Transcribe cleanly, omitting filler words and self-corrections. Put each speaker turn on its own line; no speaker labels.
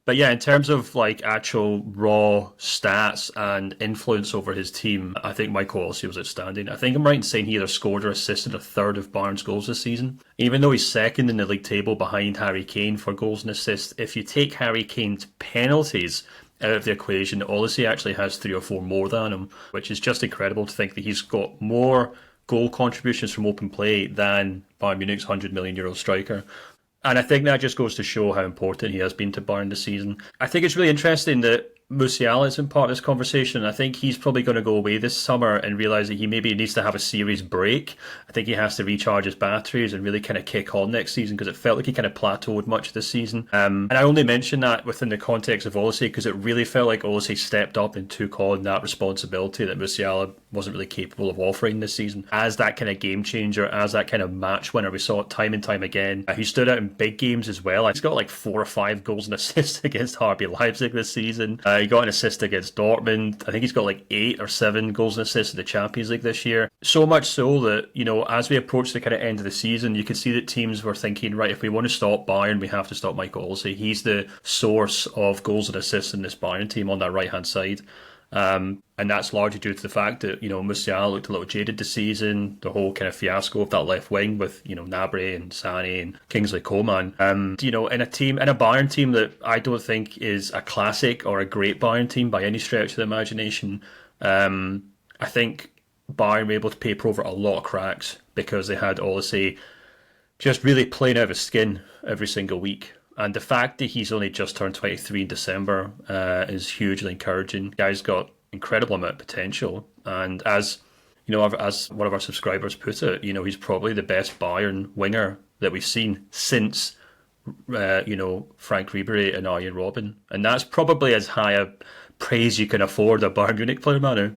But yeah, in terms of like actual raw stats and influence over his team, I think Michael Olise was outstanding. I think I'm right in saying he either scored or assisted a third of Bayern's goals this season. Even though he's second in the league table behind Harry Kane for goals and assists, if you take Harry Kane's penalties out of the equation, Olise actually has three or four more than him, which is just incredible to think that he's got more goal contributions from open play than Bayern Munich's €100 million striker. And I think that just goes to show how important he has been to Bayern this season. I think it's really interesting that Musiala isn't part of this conversation. I think he's probably going to go away this summer and realise that he maybe needs to have a serious break. I think he has to recharge his batteries and really kind of kick on next season because it felt like he kind of plateaued much this season. And I only mention that within the context of Olise because it really felt like Olise stepped up and took on that responsibility that Musiala wasn't really capable of offering this season. As that kind of game changer, as that kind of match winner, we saw it time and time again. He stood out in big games as well. He's got like 4 or 5 goals and assists against RB Leipzig this season. He got an assist against Dortmund. I think he's got like 8 or 7 goals and assists in the Champions League this year. So much so that, you know, as we approach the kind of end of the season, you could see that teams were thinking, right, if we want to stop Bayern, we have to stop Michael Olise. He's the source of goals and assists in this Bayern team on that right-hand side. And that's largely due to the fact that, you know, Musiala looked a little jaded this season, the whole kind of fiasco of that left wing with, you know, Gnabry and Sané and Kingsley Coman. You know, in a Bayern team that I don't think is a classic or a great Bayern team by any stretch of the imagination, I think Bayern were able to paper over a lot of cracks because they had Olise just really playing out of his skin every single week. And the fact that he's only just turned 23 in December is hugely encouraging. Guy's got incredible amount of potential, and as you know, as one of our subscribers put it, you know, he's probably the best Bayern winger that we've seen since you know, Frank Ribery and Arjen Robben, and that's probably as high a praise you can afford a Bayern Munich player, Manu.